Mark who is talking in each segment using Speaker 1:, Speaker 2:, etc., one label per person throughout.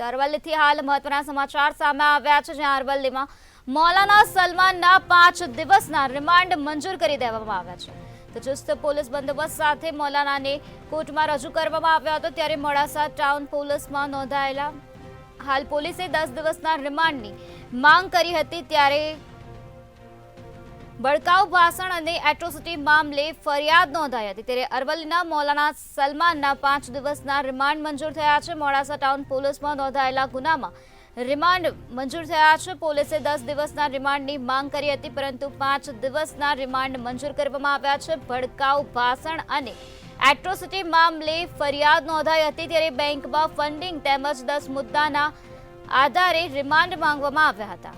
Speaker 1: તો અરવલ્લીથી હાલ મહત્વના સમાચાર સામે આવ્યા છે, જ્યાં અરવલ્લીમાં મૌલાના સલમાનના 5 દિવસના રિમાન્ડ મંજૂર કરી દેવામાં આવ્યા છે। તો ચુસ્ત પોલીસ બંદોબસ્ત સાથે મૌલાનાને કોર્ટમાં રજૂ કરવામાં આવ્યો હતો, ત્યારે મોડાસા ટાઉન પોલીસમાં નોંધાયેલા હાલ પોલીસે 10 દિવસના રિમાન્ડની માંગ કરી હતી। ત્યારે ભડકાઉ ભાષણ અને એટ્રોસિટી મામલે ફરિયાદ નોંધાઈ હતી, ત્યારે અરવલ્લીના મૌલાના સલમાનના 5 દિવસના રિમાન્ડ મંજૂર થયા છે। મોડાસા ટાઉન પોલીસમાં નોંધાયેલા ગુનામાં રિમાન્ડ મંજૂર થયા છે। પોલીસે 10 દિવસના રિમાન્ડની માંગ કરી હતી, પરંતુ 5 દિવસના રિમાન્ડ મંજૂર કરવામાં આવ્યા છે। ભડકાઉ ભાષણ અને એટ્રોસિટી મામલે ફરિયાદ નોંધાઈ હતી, ત્યારે બેંકમાં ફંડિંગ તેમજ 10 મુદ્દાના આધારે રિમાન્ડ માંગવામાં આવ્યા હતા।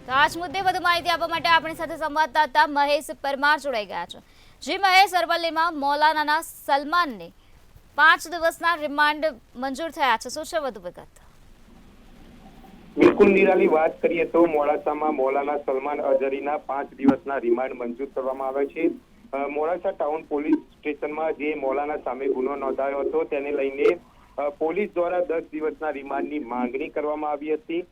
Speaker 1: તો આજ મુદ્દે વધુ માહિતી આપવા માટે આપણી સાથે સંવાદદાતા મહેશ પરમાર જોડાઈ ગયા છે। જી મહેશ, અરવલ્લીમાં મૌલાનાના સલમાનને 5 દિવસના રિમાન્ડ મંજૂર થયા છે, શું છે વધુ વિગત?
Speaker 2: બિલકુલ નિરાલી, વાત કરીએ તો મોડાસામાં મૌલાના સલમાન અઝહરીના 5 દિવસના રિમાન્ડ મંજૂર કરવામાં આવ્યા છે। મોડાસા ટાઉન પોલીસ સ્ટેશનમાં જે મૌલાના સામે ગુનો નોંધાયો હતો તેને લઈને પોલીસ દ્વારા 10 દિવસના રિમાન્ડની માંગણી કરવામાં આવી હતી।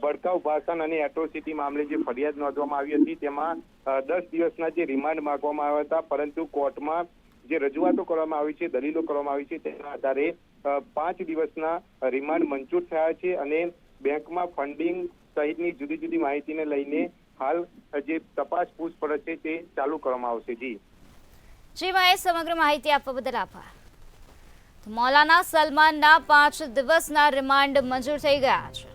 Speaker 2: ભડકાઉ ભાષણ અને એટ્રોસિટી મામલે જે ફરિયાદ નોંધવામાં આવી હતી તેમાં 10 દિવસના જે રિમાન્ડ માંગવામાં આવ્યા હતા, પરંતુ કોર્ટમાં જે રજૂઆતો કરવામાં આવી છે, દલીલો કરવામાં આવી છે, તેના આધારે 5 દિવસના રિમાન્ડ મંજૂર થયા છે અને બેંકમાં ફંડિંગ સહિતની જુદી જુદી માહિતીને લઈને હાલ જે તપાસ પૂછપરછ છે તે ચાલુ કરવામાં આવશે।
Speaker 1: જી મહેશ, સમગ્ર માહિતી આપવા બદલ આભાર। તો મૌલાના સલમાનના 5 દિવસના રિમાન્ડ મંજૂર થઈ ગયા છે।